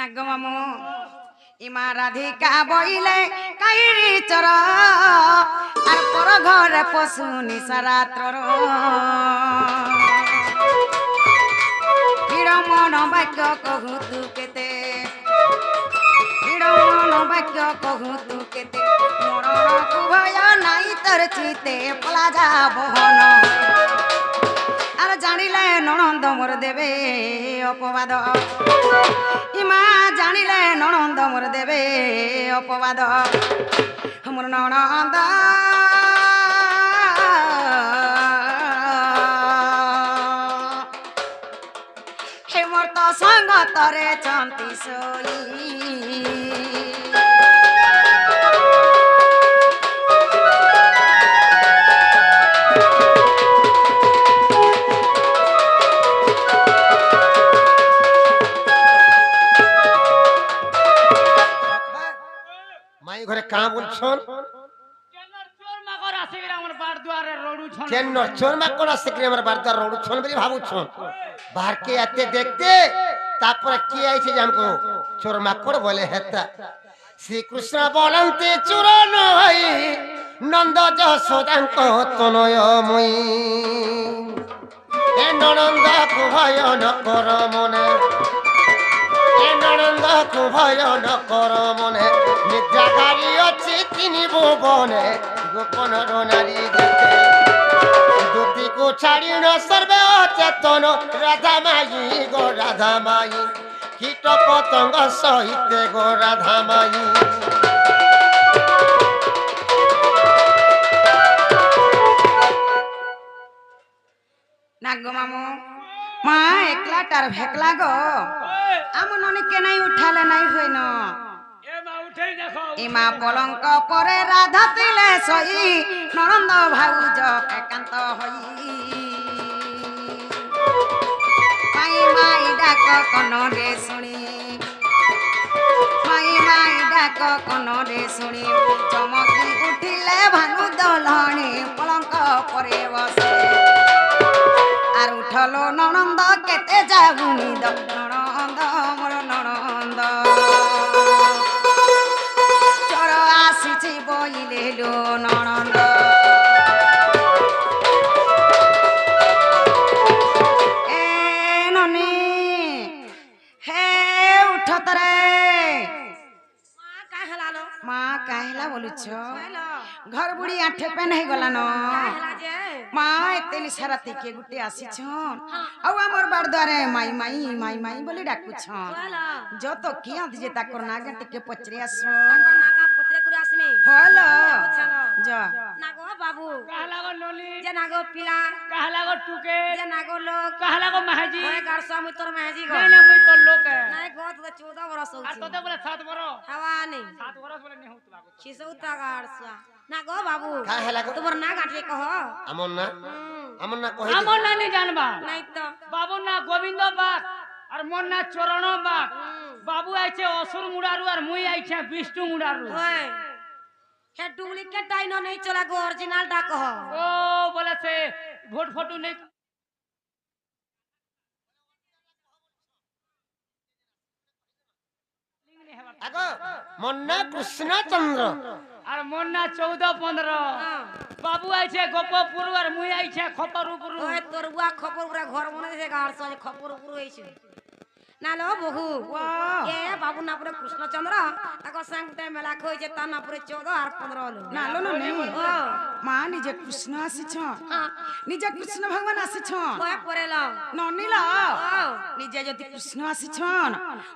নাগো মামু ইমা রাধিকা বইলে কাইরি চর আর পর ঘরে পশু নিশারাত্রর বিড়মন বাক্য কহু তু কেতে বিড়মন বাক্য কহু তু কেতে মরণকু ভয় নাই তোর চিতে পলা যা বহন আর জানিলে ননন্দ মোর দেবে অপবাদ ইমা জানিলে ননন্দ মোর দেবে অপবাদ মোর ননন্দ হে মোর তো সঙ্গতরে চন্তি সই ঘরে কা বলছন কেন চোর মাকড় আসছে কি আমার বার দ্বার রড়ুছন বলি ভাবুছন বাহারকে এতে দেখতে তারপরে কি আইছে জানকো চোর মাকড় বলে হেতা শ্রীকৃষ্ণ বলন্তে চোর নই নন্দ যশোদাঙ্ক তনয়ময়ী এ ননন্দ ভয় ন কর মনে ননন্দ ভয় ন কর মনে নিদ্রাকারী অছি তিনি ভুবনে গোপন নারী দেখে দুটিকু ছাড়ি ন সর্বে অচেতন রাধা মাই গো রাধা মাই কীট পতঙ্গ সহিতে গো রাধা মাই নাগো মামু মা একলাটার ভেকলা গো আমন অনেকে নাই উঠালে নাই হই ন ইমা পলঙ্ক পরে রাধা তিলে সই ননন্দ ভাউজ একান্ত হই মাই মাই ডাক কনরে শুনি মাই মাই ডাক কনরে শুনি চমকি উঠিলে ভানু দলনি পলঙ্ক পরে বসে আর উঠলো ননন্দ কেতে যাগুনি ননন্দ মোর ননন্দ চর আসিছি বইলে লো ননন্দ এ ননি হে উঠ তরে মা কাহেলা বলুছ ঘর বুড়ি আঠে পেন হয়ে গলা ন মা এতে নিশারা থেকে গুটে আসিছন আউ আমার বার দ্বারে মাই মাই মাই মাই বলি ডাকুছন যত কি আদি যে তাকর নাগা টিকে পচরে আসো নাগা পত্রে করে আসমি হলো যা নাগো বাবু কাহালাগো নলি যে নাগো পিলা কাহালাগো টুকে যে নাগো লোক কাহালাগো মাহাজি ওই গারসা মুই তোর মাহাজি গো নাই না মুই তোর লোক নাই গো তো 14 বরস আর হউছি তোতে বলে 7 বড় হাওয়া নেই 7 বড় বলে নেহু তুলা খিসৌতা গারসা নাগো বাবু কা হেলা গো তোমার না গাঠে কহ আমন না কহে আমন না নি জানবা নাই তো বাবু না গোবিন্দ বাগ আর মোর না চরণ বাগ বাবু আইছে অসুর মুড়ারু আর মুই আইছে বিষ্ণু মুড়ারু ওই হে ডুপ্লিকেট ডাইনো নেই চলা গো অরিজিনাল টা কহ ও বলেছে ভোট ফটো নেই আগো মন্না কৃষ্ণচন্দ্র আর মোর না 14-15 বাবু আইছে গোপপুর আর মুই আইছে খপরপুর ওই তোর বুয়া খবর পুরা ঘর মনে দিছে গারসা খবর পুরো হইছে না লো বহু এ বাবু না পুরে কৃষ্ণচন্দ্র তাকো সাংতে মেলা কইছে তা না পুরে 14 আর 15 হলো না লো না নেই ও মা নিজে কৃষ্ণ আসিছন নিজে কৃষ্ণ ভগবান আসিছন ওই পরে লাও ননিল ও নিজে যদি কৃষ্ণ আসিছন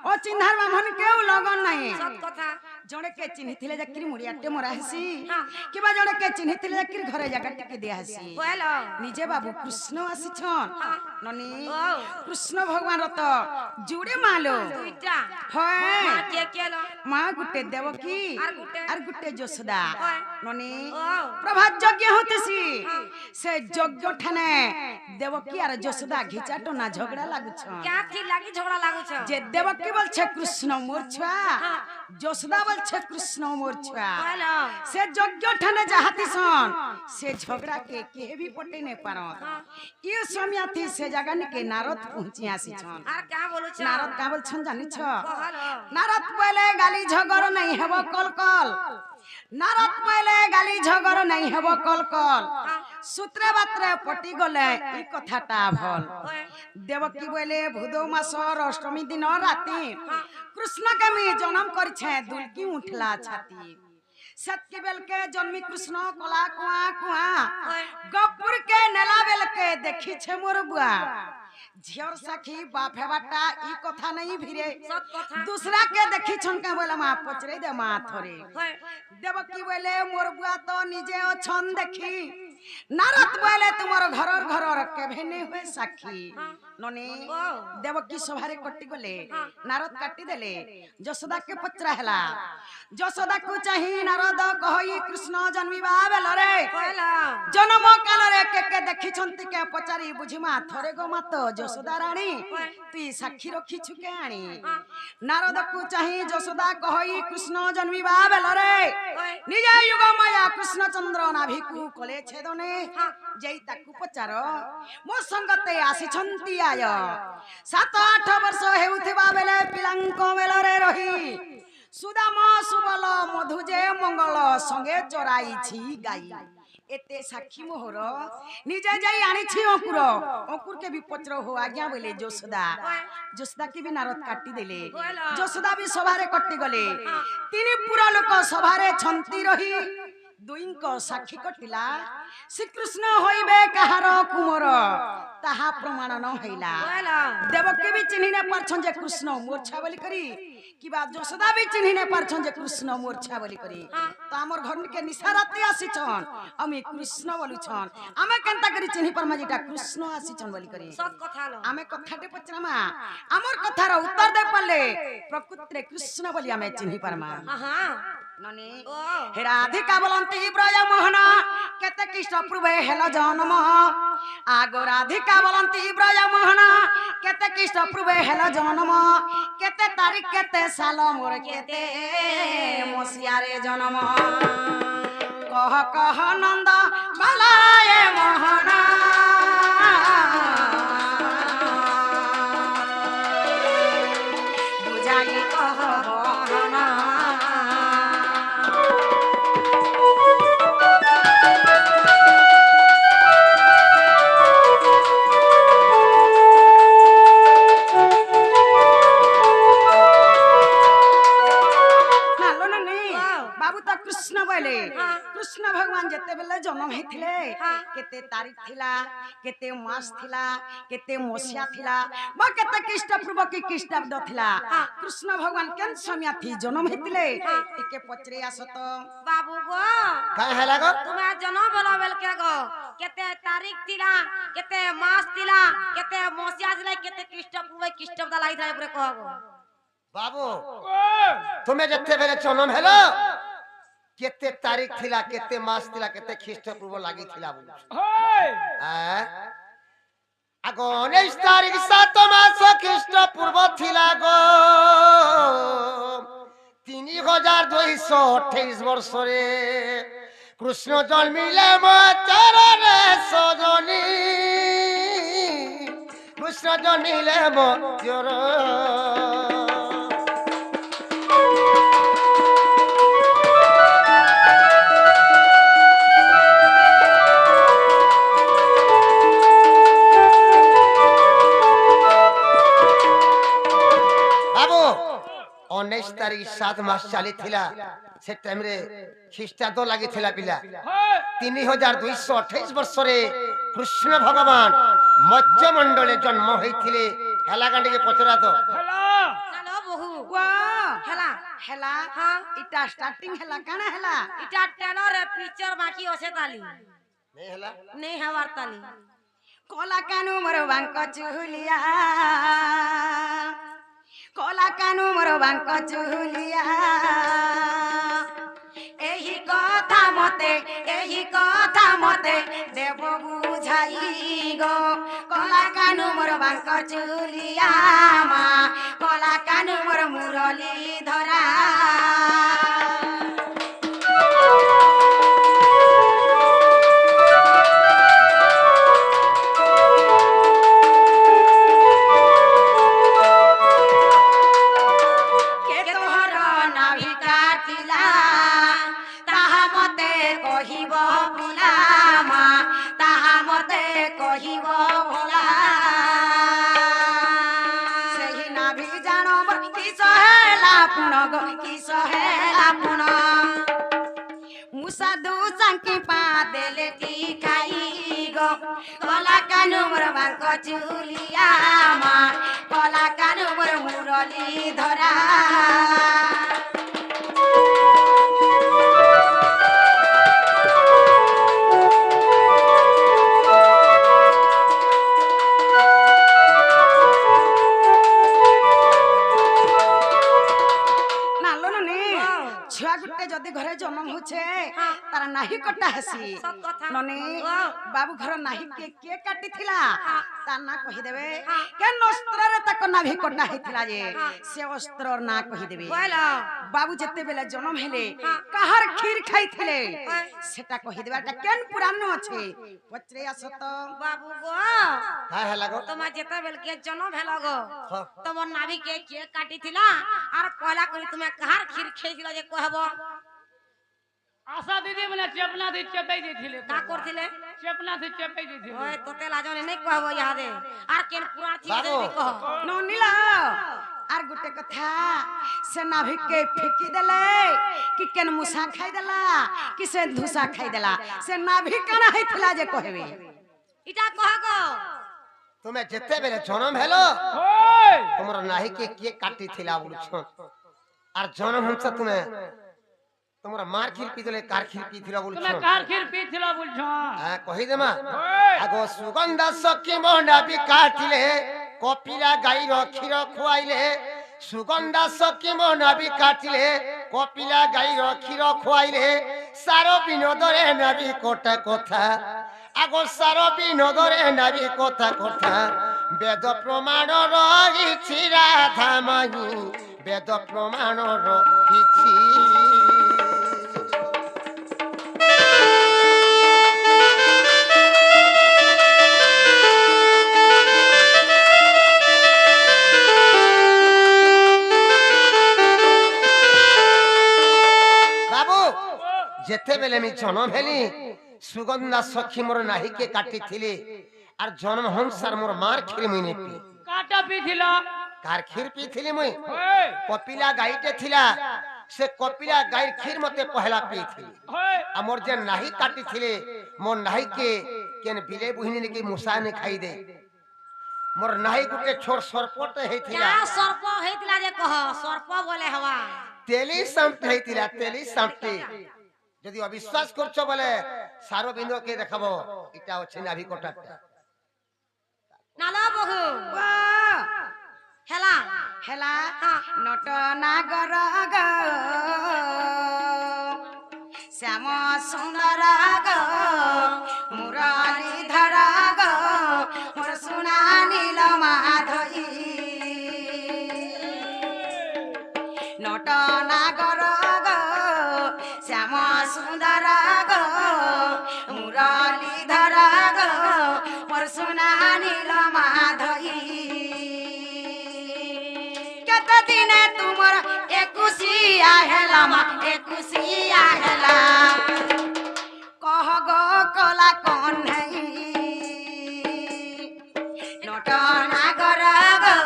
ও চিহ্নার বামন কেউ লগন নাই সত কথা জଣେ କେ ଚିହ୍ନିଥିଲେ ଯାକିରି ମୁଡ଼ିଆଟେ ମରା ହେସି ହଁ। କିବା ଜଣେ କେ ଚିହ୍ନିଥିଲେ ଯାକିରି ଘରେ ଜାଗା ଟିକେ ଦିଆ ହେସି ওয়েলো ନିଜେ ବାବୁ କୃଷ୍ଣ ଆସିଛନ୍ ନନି ও କୃଷ୍ଣ ଭଗବାନ ର ତ ଯୁଡେ ମାଲୋ দুইটা হয় মা কে কেলো মা ଗୁଟେ ଦେବକୀ আর গুটে আর ଗୁଟେ ଯଶୋଦା হয়। ନନି ও ପ୍ରଭା যজ্ঞ হতেছি সে যজ্ঞ ঠানে দেবকী আর যশোদা ঘিচাটো না ঝগড়া লাগুছ क्या थी लगी झगड़ा लागू छ যে দেবকী বলছে কৃষ্ণ মোর ছুয়া যশোদা বলছে কৃষ্ণ মোর ছুয়া हेलो से যজ্ঞ ঠানে যাহাতি সন से झगड़ा के केहे भी पटे ने पारत ये समियाथी से जगह के नारद पहुंची आसी छन और क्या बोलू छ नारद का बोल छन जानी छ हेलो नारद पहले गाली झगड़ नहीं हेबो कल कल नारद पहले गाली झगड़ नहीं हेबो कल कल सूत्रे बात्रे पटी गले ई कथाटा भल देवकी बोले भूदो मासर अष्टमी दिन राती कृष्ण के मी जन्म करछे दुलकी उठला छाती सत्य बेल के जन्मी कृष्ण कला कुआ कुआ गपुर के नेला बेल के देखी छे मोर बुआ झियर सखी बाप है बाटा ई कथा नहीं भिरे सब कथा दूसरा के देखी छन का बोला मा पचरे दे मा थोरे देवकी बोले मोर बुआ तो निजे अछन देखी नारद बोले तुमर घरर घरर के भेने हुए साखी ननी देवकी सभारे कट्टी गले नारद काटी देले यशोदा के पचरा हला यशोदा को चाही नारद कहई कृष्ण जन्मीबा बेल रे हेलो जन्म काल रे के देखी छंती के पचारी बुझिमा थोरे गो मात यशोदा रानी तुई साक्षी रखी छुके आनी नारद को चाही यशोदा कहई कृष्ण जन्मीबा बेल रे निजे युग माया कृष्ण चंद्र नाभि को कले छेदने जेई ताकू पचार मो संगते आसी छंती आय 7-8 वर्ष हेउथिबा बेले पिलांक बेल रे रही सुदाम सुबल मधुजे मंगल संगे चराई छी गाई एते साक्षी मोहर निजे जाई आनी छी अंकुर के भी पचर हो आज्ञा बोले जोसदा के भी नारद काटी देले जोसदा भी सभारे कट्टी गले तीन पूरा लोक सभारे छंती रही दुईंक साक्षी कटिला श्रीकृष्ण होइबे कहार कुमर ताहा प्रमाण न हइला देवकी भी चिन्हि ने पारछन जे कृष्ण मूर्छा बोली करी कि बा यशोदा भी चिन्हि ने पारछन जे कृष्ण मूर्छा बोली करी तो हमर घर के निसाराते आसी छन आमी कृष्ण बोलु छन आमे केनता करी चिन्हि परमा जेटा कृष्ण आसी छन बोली करी सब कथा लो आमे कथाटे पचरामा हमर कथार उत्तर दे पले प्रकृति कृष्ण बोली आमे चिन्हि परमा हां ननी ओ हे राधिका बोलंती ब्रज मोहन केते कृष्ण पूर्वे हेलो जन्म आगो राधिका बोलंती ब्रज मोहन केते कृष्ण पूर्वे हेलो जन्म केते तारीख केते साल मोर केते मसिया रे जन्म कह कह नंद बालाए मोहन बुझाई कह बहना कृष्ण बोले कृष्ण भगवान जते बेले जन्म हेथिले केते तारीख थिला केते मास थिला केते मसिया थिला बा केते कृष्ण पूर्व की कृष्णाब्द थिला कृष्ण भगवान केन समय थी जन्म हेथिले टिके पचरे आसत बाबू गो काय हैला गो तुम्हें जन्म बोला बेल के गो केते तारीख थिला केते मास थिला केते मसिया थिला केते कृष्ण पूर्व कृष्णाब्द लाई थाले पुरे कहगो बाबू तुम्हें जत्ते बेले जन्म हेलो केते तारीख थिला केते मास थिला केते ख्रीष्ट पूर्व लागि थिला बोल आगो 19 तारीख 7 मास ख्रीष्ट पूर्व थिला गो 3228 वर्ष रे कृष्ण जन्मिले मोचरे सजनी कृष्ण जन्मिले मोचर उन्नीस तारीख 7 मास चली थिला से टाइम रे ख्रीष्टाब्द लागि थिला पिला 3228 वर्ष रे कृष्ण भगवान मत्स्य मंडले जन्म होइथिले हेला गांडी के पचरा तो हेलो बहू वाह हेला हेला हां इटा स्टार्टिंग हेला काना हेला इटा टेनर पिक्चर बाकी ओसे ताली नहीं हेला नहीं हवार ताली कोला कानु मरो बांक चुलिया कोला कानु मरो बांक चुलिया एही कथा মতে এই কথা মতে দেব বুঝাই গো কলা কানু মোর বাঙ্ক চুলিয়া মা কলা কানু মোর মুরলি ধরা কে তোহর নাভি কাটিলা তাহা মতে কহিব ভোলা মা তাহা মতে কহিব ভোলা সেই নাভি জানব কিস হেলা পুণ গো কিস হেলা পুণ মুসা দু চাঙ্কি পা দেলে টি খাই গো কলা কানু মোর বাঙ্ক চুলিয়া মা কলা কানু মোর মুরলি ধরা ছুয়া গুটে যদি ঘরে জন্ম হচ্ছে তার নাহি কটা হেসি সব কথা ননি হ্যাঁ। বাবু ঘর নাহি কে কাটি থিলা তার না কহি দেবে কে অস্ত্ରରେ তাক নাভি কটা হেতিলা যে সে অস্ত্রর না কহি দেবে বলো বাবু যেতে বেলা জন্ম হেলে কাহার ক্ষীর খাইছিলে সেটা কহি দেবে এটা কেন পুরাণ আছে পচরে আসো তো বাবু গো হ্যাঁ হ্যাঁ লাগো তোমার যেতেবেলে কে জন্ম হেল গো হ্যাঁ। তোমার নাভি কে কে কাটিছিলা আর পয়লা করে তুমি কাহার ক্ষীর খেয়েছিল যে কহব আশা দিদি মানে চেপনা দি চেপাই দিয়েছিলে কা করছিলে চেপনা দি চেপাই দিয়েছিলে ওই তোতে লাজনে নাই কহব ইহাদে আর কেন পুরাণ ঠিক বাবু। যদি কহ ননিলা আর গোটে কথা সে নাভিকে ফিকি দেলে কি কেন মুসা খাই দেলা কি সে ধুসা খাই দেলা সে নাভি কানা হইতলা যে কহেবে ইটা কহ গো তুমি যেতেবেলে জন্ম হেলো ওই তোমার নাহিকে কে কাটিছিলা বলছ আর জন্ম হচ্ছে তুমি তোমার মার ক্ষীর পিতলে কার ক্ষীর পিছিল বলছ তুমি কার ক্ষীর পিছিল বলছ হ্যাঁ কহি দেমা ওই আগো সুগন্ধা সখী মন্ডা বি কাটিলে কপিলা গাইর ক্ষীর খুয়াইলে সুগন্ধা সখী মন্ডা বি কাটিলে কপিলা গাইর ক্ষীর খুয়াইলে সার বিনোদরে নাবি কোটা কথা আগো সার বিনোদরে নাবি কথা কথা বেদ প্রমাণ রহিছি রাধা মাহি বেদ প্রমাণ রহিছি বাবু যেতেবেলে আমি জন্ম হেলি সুগন্ধা সখী মোর নাহিকে কাটিছিলি আর জন্ম হংসার মোর মার ক্ষীর মুই নেপি কাটা পিছিল কার ক্ষীর পিছিলি মুই ওই কপিলা গাইতে থিলা সে কপিলা গাইর ক্ষীর মতে পহলা পিছিলি ওই আমর যে নাহি কাটিছিলি মোর নাহিকে কেন বিলে বুহিনী নাকি মুসানে খাই দে মোর নাহি গুটে ছোট সরপট হেইছিলা যা সর্প হইতলা যে কহ সর্প বলে হওয়া তেলি সামটি হেইছিলা তেলি সামটি যদি অবিশ্বাস করছো বলে সারো বিন্দুকে দেখাবো এটা হচ্ছে নাভি কোটাটা নালা বহু ও হেলা হেলা নট নাগর গ শ্যাম সুন্দর গ মুরলি ধর গ মোর সুনা নীল মাধই নট নাগর গ শ্যাম সুন্দর গ মুরলি ধর গ মোর সুনা নীল মাধই কেতে দিনে তুমর একুশিয়া হেলা মা একুশিয়া হেলা কহ গো কলা কন্হাই নট নাগর গো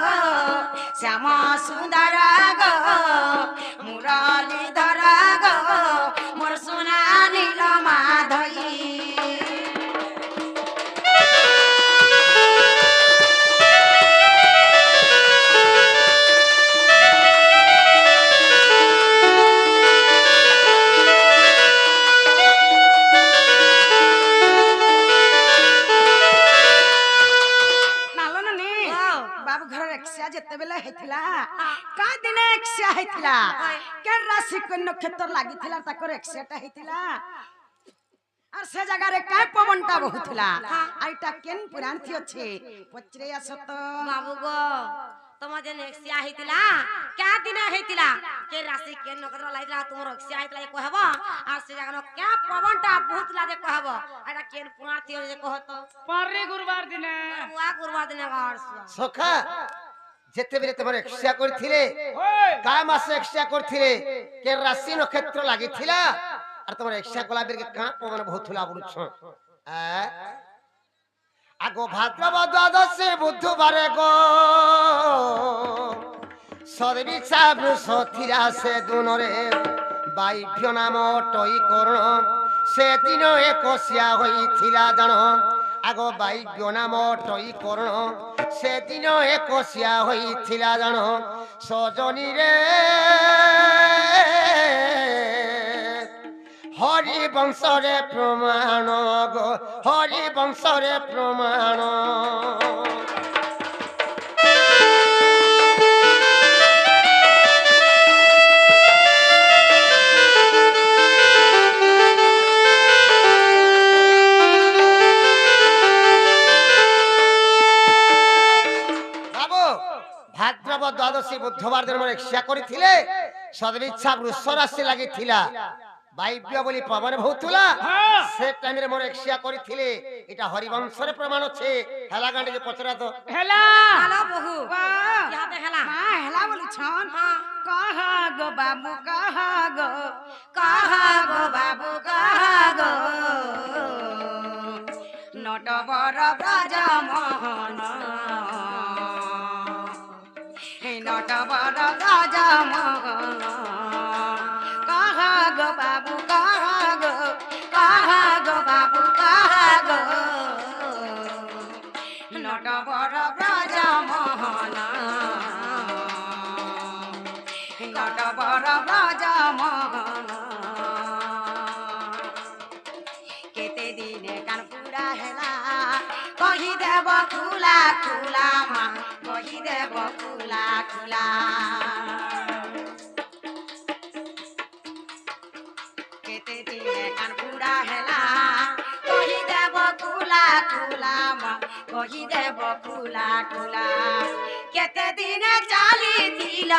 শ্যাম সুন্দর গো মুরলি ধর গো মোর সোনা নীল মাধই बाबू घर एक्सिया जेतेबेले हेथिला का दिने एक्सिया हेथिला के राशि को नक्षत्र लागिथिला ताकर एक्सियाटा हेथिला আর সে জায়গারে কায় পবনটা বহুতলা আর এটা কেন পুরাণ থি আছে পচরে আসত বাবু গো তোমার যে নেক্সিয়া হইতিলা কে দিনে হইতিলা কে রাশি কে নগর লাইলা তোমার নেক্সিয়া হইতিলা কহব আর সে জায়গা কে পবনটা বহুতলা যে কহব এটা কেন পুরাণ থি যে কহত পারে গুরুবার দিনে ওয়া করবা দিনে গাড়ছ সখা যেতেবেলে তোমার এক্সিয়া করছিলে ওই কায় মাসে এক্সিয়া করছিলে কে রাশি নক্ষত্র লাগিଥିଲା আর তোমার এক্সিয়া কলা বেরকে কা পবন বহুতলা বলুছ আগো ভাদ্রব দ্বাদশী বুধবারে গো সদবি চাবু সথিরা সে দুনরে বাইভ্য নাম টই করণ সেদিন একশিয়া হইছিলা জাণ আগো বাইভ্য নাম টই করণ সেদিন একশিয়া হইছিলা জাণ সজনীরে হরি বংশরে প্রমাণ গো হরি বংশরে প্রমাণ বাবু ভাদ্রব দ্বাদশী বুধবার দিন মোর এক্সিয়া করিছিলে সদবিচ্ছা বৃষ রাশি লাগিଥିଲା বাইব্য বলি পবন বহুতলা সে টাইমে মোর এক্সিয়া করিছিলে এটা হরিবংশরে প্রমাণ আছে হেলা গান্ডে যে পচরা তো হেলা হ্যালো বহু ইয়াতে হেলা মা হেলা বলছন হ্যাঁ কাহা গো বাবু কাহা গো বাবু কাহা গো নটবর ব্রজ মোহন হে নটবর ব্রজ মোহন কাহা গো বাবু কাহা গো বাবু কাহা গো নটবর ব্রজ মোহন নটবর ব্রজ মোহন কেতে দিনে কানপুরা হেলা কহি দেব খুলা খুলা মা কহি দেব খুলা খুলা কেতে দিনে কানপুরা হেলা কহি দেব খুলা খুলা মা কহি দেব খুলা খুলা কেতে দিনে চালিছিল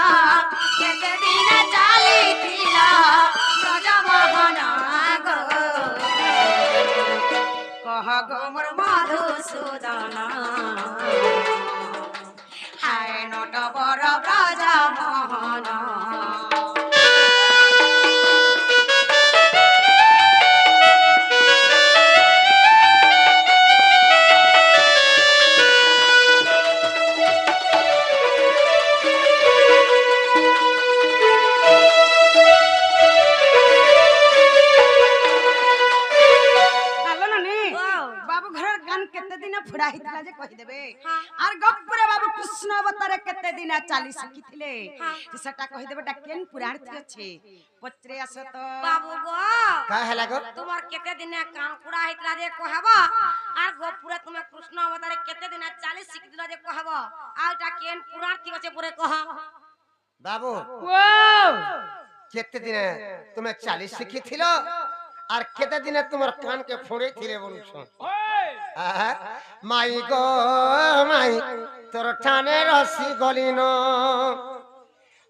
ব্রজমোহন গো কহ গো মোর মধুসূদন হায় নটবর ব্রজমোহন হ্যালো নানি ওয়াও বাবু ঘরের গান কেতে দিনে ফুড়া হইতলা যে কই দেবে হ্যাঁ। আর গপ্পুরে বাবু কৃষ্ণ অবতারে কেতে দিনে চালি শিখিଥିଲେ হ্যাঁ। সেটা কই দেবে টা কেন পুরাণ থি আছে পচরে আস তো বাবু গো কা হেলা গো তোমার কেতে দিনে কান কুড়া হইতলা যে কহব আর গোপুরে তুমি কৃষ্ণ অবতারে কেতে দিনে 40 শিখ দিলা যে কহব আর এটা কেন পুরাণ কি আছে পরে কহ বাবু ওয়াও কেতে দিনে তুমি 40 শিখিছিল আর কেতে দিনে তোমার কানকে ফোড়েছিলে বলছ ওই মাই গো মাই তোর ঠানে রসি গলিন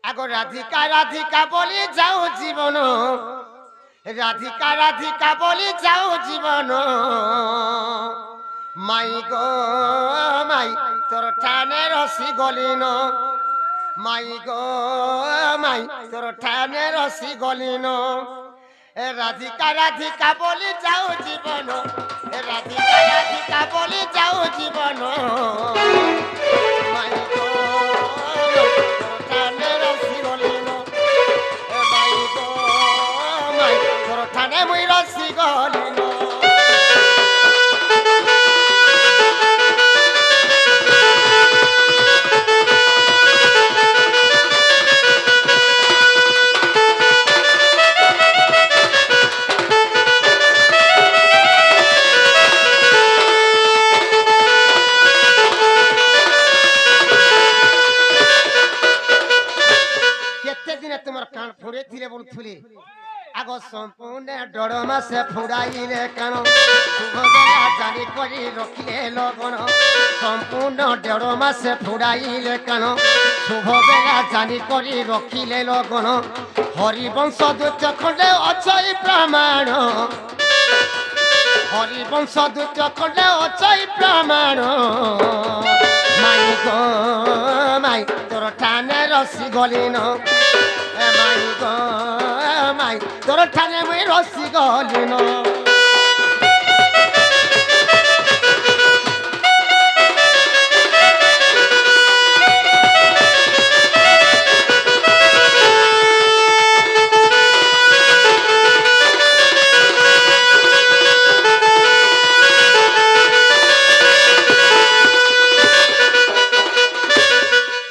আগো রাধিকা রাধিকা বলি যাও জীবন রাধিকা রাধিকা বলি যাও জীবন মাই গো মাই তোর ঠানে রসি গলিন মাই গো মাই তোর ঠানে রসি গলিন রাধিকা রাধিকা বলি যাও জীবন রাধিকা রাধিকা বলি যাও জীবন মাই গো তোর ঠানে রসি গলিন মাই গো মাই তোর ঠানে মুই রসি গলিন কেতে দিনে তোমার কান ফোড়ে ଥିଲେ বলুলি আগ সম্পূর্ণ ডর মাসে ফুরাইলে কেন শুভ বেলা জানি করি রখিলে লগন সম্পূর্ণ ডর মাসে ফুরাইলে কেন শুভ বেলা জানি করি রখিলে লগন হরিবংশ দুচ খণ্ডে অছই প্রমাণ হরিবংশ দুচ খণ্ডে অছই প্রমাণ মাই গো মাই তোর ঠানে রসি গলিন মাই গো মাই তোর ঠানে মুই রসি গলিন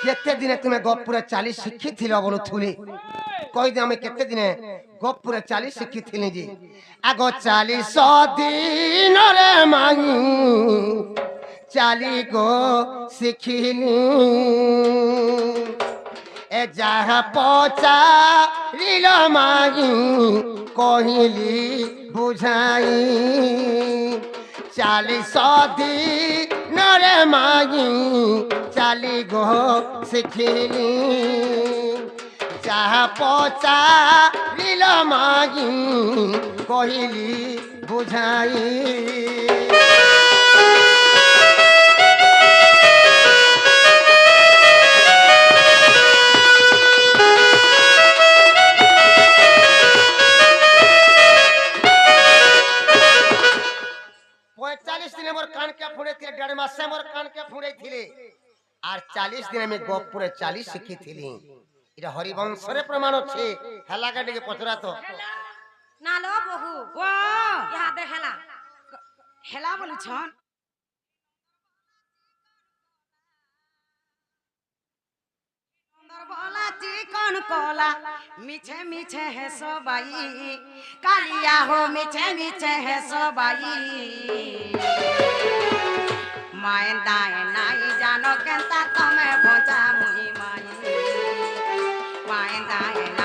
কেতে দিনে তুমি গপুরে চালি শিখিছিল বলুথুলি কইদি আমি কেতে দিনে গপুরে চালি শিখিଥିଲି যে আগ 40 দিনরে মাই চালি গো শিখিলি এ যাহা পচারিল মাই কহিলি বুঝাই 40 দিনরে মাই চালি গো শিখিলি যাহা পচারিল মাই কহিলি বুঝাই দিনে মোর কানকে ফুড়েছিলে 1.5 মাসে মোর কানকে ফুড়েছিলে আর 40 দিনে আমি গপুরে চালি শিখিଥିଲି এটা হরিবংশরে প্রমাণ আছে হেলাকে দিকে পচরা তো না লো বহু ও ইহা দেখেলা হেলা বলুছন বলা চিকন কলা মিছে মিছে হে সবাই কালিয়া হো মিছে মিছে হে সবাই মায়ের দায় নাই জানো কেনতা তুমি ভোজা মুহি মাই মায়ের দায়